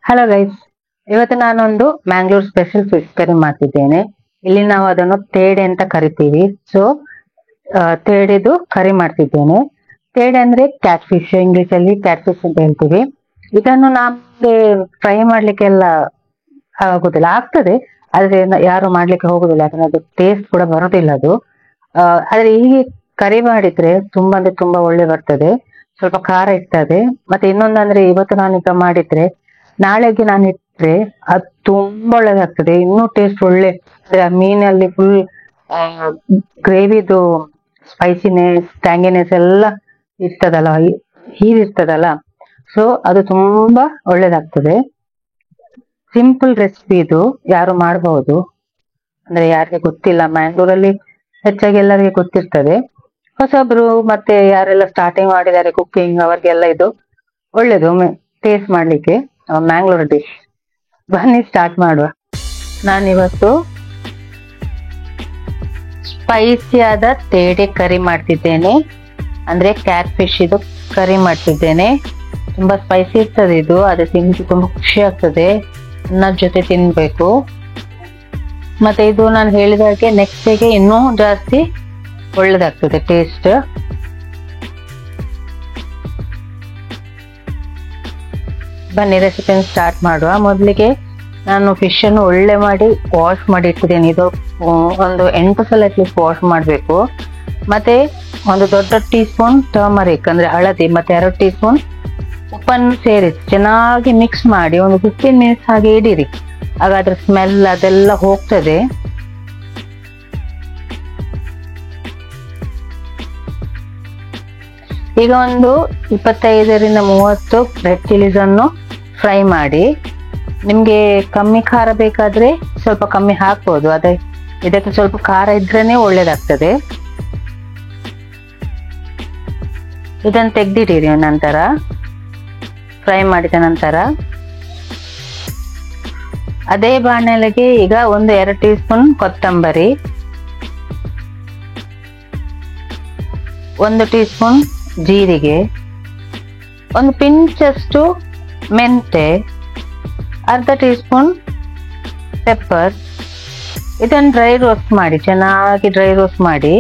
Hello guys, ಇವತ್ತು ನಾನೊಂದು Mangalore special fish curry ಮಾಡ್ತಿದ್ದೇನೆ. ಇಲ್ಲಿ ನಾವು ಅದನ್ನು ತೇಡೆ ಅಂತ ಕರಿತೀವಿ. ಸೊ ತೇಡೆದು ಕರಿ ಮಾಡ್ತಿದ್ದೇನೆ. ತೇಡೆ ಅಂದ್ರೆ ಕ್ಯಾಟ್ ಫಿಶ್, ಇಂಗ್ಲಿಷ್ ಅಲ್ಲಿ ಕ್ಯಾಟ್ ಫಿಶ್ ಅಂತ ಹೇಳ್ತೀವಿ. ಇದನ್ನು ನಮ್ಗೆ ಫ್ರೈ ಮಾಡ್ಲಿಕ್ಕೆಲ್ಲ ಆಗುದಿಲ್ಲ, ಆಗ್ತದೆ ಆದ್ರೆ ಯಾರು ಮಾಡ್ಲಿಕ್ಕೆ ಹೋಗುದಿಲ್ಲ, ಯಾಕಂದ್ರೆ ಅದು ಟೇಸ್ಟ್ ಕೂಡ ಬರೋದಿಲ್ಲ ಅದು. ಆದ್ರೆ ಹೀಗೆ ಕರಿ ಮಾಡಿದ್ರೆ ತುಂಬಾ ಅಂದ್ರೆ ತುಂಬಾ ಒಳ್ಳೆ ಬರ್ತದೆ. ಸ್ವಲ್ಪ ಖಾರ ಇರ್ತದೆ. ಮತ್ತೆ ಇನ್ನೊಂದಂದ್ರೆ ಇವತ್ತು ನಾನೀಗ ಮಾಡಿದ್ರೆ ನಾಳೆಗೆ ನಾನು ಇಟ್ರೆ ಅದು ತುಂಬಾ ಒಳ್ಳೇದಾಗ್ತದೆ, ಇನ್ನೂ ಟೇಸ್ಟ್ ಒಳ್ಳೆ. ಆ ಮೀನಲ್ಲಿ ಫುಲ್ ಗ್ರೇವಿದು ಸ್ಪೈಸಿನೆಸ್ ಟ್ಯಾಂಗಿನೆಸ್ ಎಲ್ಲ ಇರ್ತದಲ್ಲ, ಹೀರಿರ್ತದಲ್ಲ. ಸೊ ಅದು ತುಂಬಾ ಒಳ್ಳೇದಾಗ್ತದೆ. ಸಿಂಪಲ್ ರೆಸಿಪಿ ಇದು, ಯಾರು ಮಾಡಬಹುದು. ಅಂದ್ರೆ ಯಾರಿಗೆ ಗೊತ್ತಿಲ್ಲ, ಮ್ಯಾಂಗ್ಳೂರಲ್ಲಿ ಹೆಚ್ಚಾಗಿ ಎಲ್ಲರಿಗೆ ಗೊತ್ತಿರ್ತದೆ. ಹೊಸಬ್ರು ಮತ್ತೆ ಯಾರೆಲ್ಲ ಸ್ಟಾರ್ಟಿಂಗ್ ಮಾಡಿದ್ದಾರೆ ಕುಕ್ಕಿಂಗ್, ಅವ್ರಿಗೆಲ್ಲ ಇದು ಒಳ್ಳೇದು ಟೇಸ್ಟ್ ಮಾಡ್ಲಿಕ್ಕೆ. ಮ್ಯಾಂಗ್ಳೂರ್ ಡಿಶ್, ಬನ್ನಿ ಸ್ಟಾರ್ಟ್ ಮಾಡುವ. ನಾನಿವತ್ತು ಸ್ಪೈಸಿಯಾದ ತೇಡೆ ಕರಿ ಮಾಡ್ತಿದ್ದೇನೆ, ಅಂದ್ರೆ ಕ್ಯಾಟ್ ಫಿಶ್ ಇದು ಕರಿ ಮಾಡ್ತಿದ್ದೇನೆ. ತುಂಬಾ ಸ್ಪೈಸಿ ಇರ್ತದೆ ಇದು, ಅದು ತಿಂದು ತುಂಬಾ ಖುಷಿ ಆಗ್ತದೆ, ಅನ್ನದ ಜೊತೆ ತಿನ್ಬೇಕು. ಮತ್ತೆ ಇದು ನಾನು ಹೇಳಿದಾಗೆ ನೆಕ್ಸ್ಟ್ ಡೇಗೆ ಇನ್ನೂ ಜಾಸ್ತಿ ಒಳ್ಳೇದಾಗ್ತದೆ ಟೇಸ್ಟ್. ಬನ್ನಿ ರೆಸಿಪಿ ಸ್ಟಾರ್ಟ್ ಮಾಡುವ. ಮೊದಲಿಗೆ ನಾನು ಫಿಶ್ ಅನ್ನು ಒಳ್ಳೆ ಮಾಡಿ ವಾಶ್ ಮಾಡಿ ಇಟ್ಟಿದ್ದೇನೆ. ಇದು ಒಂದು 8 ಸಲ ಅಟ್ಲೀಸ್ಟ್ ವಾಶ್ ಮಾಡಬೇಕು. ಮತ್ತೆ ಒಂದು ದೊಡ್ಡ ಟೀ ಸ್ಪೂನ್ ಟರ್ಮರಿಕ್ ಅಂದ್ರೆ ಹಳದಿ, ಮತ್ತೆ 2 ಟೀ ಸ್ಪೂನ್ ಉಪ್ಪನ್ನು ಸೇರಿಸಿ ಚೆನ್ನಾಗಿ ಮಿಕ್ಸ್ ಮಾಡಿ ಒಂದು 15 ಮಿನಿಟ್ಸ್ ಹಾಗೆ ಇಡಿರಿ. ಆಗ ಅದ್ರ ಸ್ಮೆಲ್ ಅದೆಲ್ಲ ಹೋಗ್ತದೆ. ಈಗ ಒಂದು 25ರಿಂದ 30 ರೆಡ್ ಚಿಲ್ಲೀಸ್ ಅನ್ನು ಫ್ರೈ ಮಾಡಿ. ನಿಮ್ಗೆ ಕಮ್ಮಿ ಖಾರ ಬೇಕಾದ್ರೆ ಸ್ವಲ್ಪ ಕಮ್ಮಿ ಹಾಕ್ಬೋದು, ಅದೇ ಇದಕ್ಕೆ ಸ್ವಲ್ಪ ಖಾರ ಇದ್ರೇನೆ ಒಳ್ಳೇದಾಗ್ತದೆ. ಇದನ್ನು ತೆಗ್ದಿಟ್ಟಿರಿ. ನಂತರ ಫ್ರೈ ಮಾಡಿದ ನಂತರ ಅದೇ ಬಾಣಲೆಗೆ ಈಗ ಒಂದು 2 ಟೀ ಸ್ಪೂನ್ ಕೊತ್ತಂಬರಿ, 1 ಟೀ ಸ್ಪೂನ್ ಜೀರಿಗೆ, ಒಂದು ಪಿಂಚಷ್ಟು ಮೆಂತೆ, ಅರ್ಧ ಟೀ ಸ್ಪೂನ್ ಪೆಪ್ಪರ್. ಇದನ್ನು ಡ್ರೈ ರೋಸ್ಟ್ ಮಾಡಿ, ಚೆನ್ನಾಗಿ ಡ್ರೈ ರೋಸ್ಟ್ ಮಾಡಿ.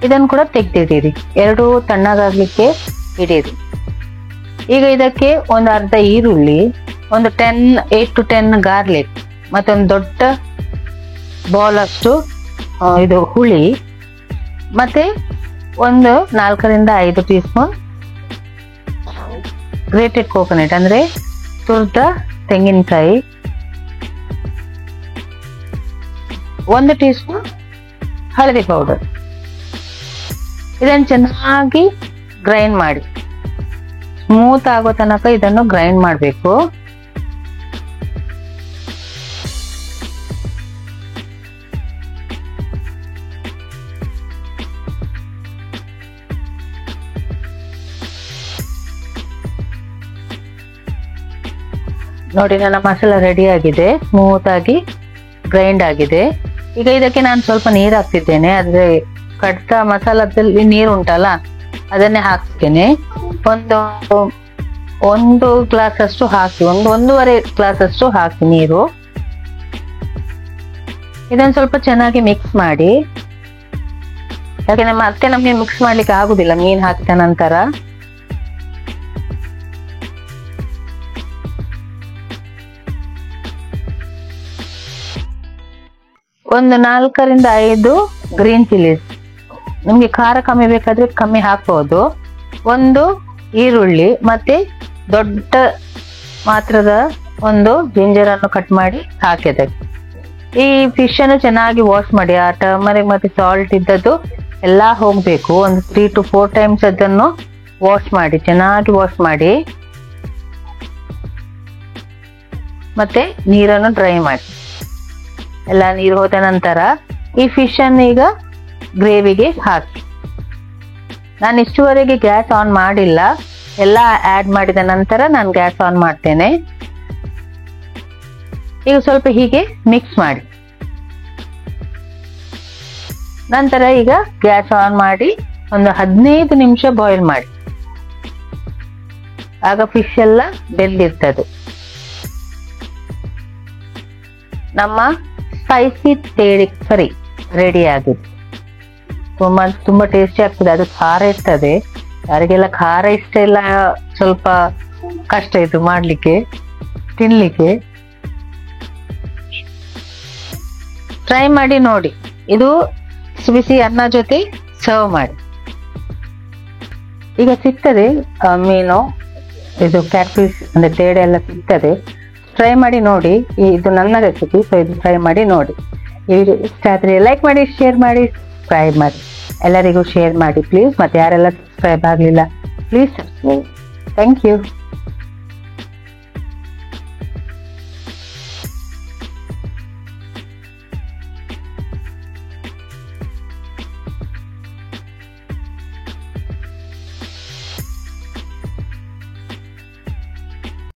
ಇದನ್ನು ಕೂಡ ತೆಗ್ದಿಡಿರಿ, 2 ತಣ್ಣಗಾಗ್ಲಿಕ್ಕೆ ಇಡೀರಿ. ಈಗ ಇದಕ್ಕೆ ಒಂದು ಅರ್ಧ ಈರುಳ್ಳಿ, ಒಂದು 8 to 10 ಗಾರ್ಲಿಕ್, ಮತ್ತೊಂದು ದೊಡ್ಡ ಬೌಲ್ ಅಷ್ಟು ಇದು ಹುಳಿ, ಮತ್ತೆ ಒಂದು 4ರಿಂದ 5 ಟೀ ಸ್ಪೂನ್ ಗ್ರೇಟೆಡ್ ಕೋಕೋನಟ್ ಅಂದ್ರೆ ತುರ್ದ ತೆಂಗಿನಕಾಯಿ, 1 ಟೀ ಸ್ಪೂನ್ ಹಳದಿ ಪೌಡರ್. ಇದನ್ನು ಚೆನ್ನಾಗಿ ಗ್ರೈಂಡ್ ಮಾಡಿ, ಸ್ಮೂತ್ ಆಗೋ ತನಕ ಇದನ್ನು ಗ್ರೈಂಡ್ ಮಾಡಬೇಕು. ನೋಡಿ, ನನ್ನ ಮಸಾಲ ರೆಡಿ ಆಗಿದೆ, ಸ್ಮೂತ್ ಆಗಿ ಗ್ರೈಂಡ್ ಆಗಿದೆ. ಈಗ ಇದಕ್ಕೆ ನಾನು ಸ್ವಲ್ಪ ನೀರು ಹಾಕ್ತಿದ್ದೇನೆ. ಅಂದ್ರೆ ಕಡ್ದ ಮಸಾಲದಲ್ಲಿ ನೀರು ಉಂಟಲ್ಲ, ಅದನ್ನೇ ಹಾಕ್ತೇನೆ. ಒಂದು ಗ್ಲಾಸ್ ಅಷ್ಟು ಹಾಕಿ, 1.5 ಗ್ಲಾಸ್ ಅಷ್ಟು ಹಾಕಿ ನೀರು. ಇದನ್ನು ಸ್ವಲ್ಪ ಚೆನ್ನಾಗಿ ಮಿಕ್ಸ್ ಮಾಡಿ, ಯಾಕೆಂದ್ರೆ ಮತ್ತೆ ನಮ್ಗೆ ಮಿಕ್ಸ್ ಮಾಡ್ಲಿಕ್ಕೆ ಆಗುದಿಲ್ಲ ಮೀನು ಹಾಕಿದ ನಂತರ. ಒಂದು 4ರಿಂದ 5 ಗ್ರೀನ್ ಚಿಲ್ಲೀಸ್, ನಿಮ್ಗೆ ಖಾರ ಕಮ್ಮಿ ಬೇಕಾದ್ರೆ ಕಮ್ಮಿ ಹಾಕ್ಬಹುದು. 1 ಈರುಳ್ಳಿ, ಮತ್ತೆ ದೊಡ್ಡ ಮಾತ್ರದ ಒಂದು ಜಿಂಜರ್ ಅನ್ನು ಕಟ್ ಮಾಡಿ ಹಾಕಿದೆ. ಈ ಫಿಶ್ ಅನ್ನು ಚೆನ್ನಾಗಿ ವಾಶ್ ಮಾಡಿ, ಆ ಟರ್ಮರಿಕ್ ಮತ್ತೆ ಸಾಲ್ಟ್ ಇದ್ದದ್ದು ಎಲ್ಲ ಹೋಗ್ಬೇಕು. ಒಂದು 3 to 4 ಟೈಮ್ಸ್ ಅದನ್ನು ವಾಶ್ ಮಾಡಿ, ಚೆನ್ನಾಗಿ ವಾಶ್ ಮಾಡಿ. ಮತ್ತೆ ನೀರನ್ನು ಡ್ರೈ ಮಾಡಿ. ಎಲ್ಲ ನೀರು ಹೋದ ನಂತರ ಈ ಫಿಶ್ ಅನ್ನು ಈಗ ಗ್ರೇವಿಗೆ ಹಾಕಿ. ನಾನು ಇಷ್ಟುವರೆಗೆ ಗ್ಯಾಸ್ ಆನ್ ಮಾಡಿಲ್ಲ, ಎಲ್ಲ ಆಡ್ ಮಾಡಿದ ನಂತರ ನಾನು ಗ್ಯಾಸ್ ಆನ್ ಮಾಡ್ತೇನೆ. ಈಗ ಸ್ವಲ್ಪ ಹೀಗೆ ಮಿಕ್ಸ್ ಮಾಡಿ. ನಂತರ ಈಗ ಗ್ಯಾಸ್ ಆನ್ ಮಾಡಿ ಒಂದು 15 ನಿಮಿಷ ಬಾಯ್ಲ್ ಮಾಡಿ. ಆಗ ಫಿಶ್ ಎಲ್ಲ ಬೆಂದಿರ್ತದೆ. ನಮ್ಮ ಸ್ಪೈಸಿ ತೇಡೆ ಕರಿ ರೆಡಿ ಆಗಿದೆ. ತುಂಬಾ ಟೇಸ್ಟಿ ಆಗ್ತದೆ. ಅದು ಖಾರ ಇರ್ತದೆ, ಯಾರಿಗೆಲ್ಲ ಖಾರ ಇಷ್ಟ ಇಲ್ಲ ಸ್ವಲ್ಪ ಕಷ್ಟ ಇದು ಮಾಡ್ಲಿಕ್ಕೆ, ತಿನ್ಲಿಕ್ಕೆ. ಟ್ರೈ ಮಾಡಿ ನೋಡಿ. ಇದು ಬಿಸಿ ಬಿಸಿ ಅನ್ನ ಜೊತೆ ಸರ್ವ್ ಮಾಡಿ. ಈಗ ಸಿಗ್ತದೆ ಮೀನು, ಇದು ಕ್ಯಾಟ್ ಫಿಶ್ ಅಂದ್ರೆ ತೇಡೆ ಎಲ್ಲ ಸಿಗ್ತದೆ. ಟ್ರೈ ಮಾಡಿ ನೋಡಿ. ಇದು ನನ್ನ ರೆಸಿಪಿ, ಸೊ ಇದು ಟ್ರೈ ಮಾಡಿ ನೋಡಿ. ಈ ವಿಡಿಯೋ ಇಷ್ಟ ಆದ್ರೆ ಲೈಕ್ ಮಾಡಿ, ಶೇರ್ ಮಾಡಿ, ಸಬ್ಸ್ಕ್ರೈಬ್ ಮಾಡಿ. ಎಲ್ಲರಿಗೂ ಶೇರ್ ಮಾಡಿ ಪ್ಲೀಸ್. ಮತ್ತೆ ಯಾರೆಲ್ಲ ಸಬ್ಸ್ಕ್ರೈಬ್ ಆಗಲಿಲ್ಲ ಪ್ಲೀಸ್ ಸಬ್ಸ್ಕ್ರೈಬ್. Thank you.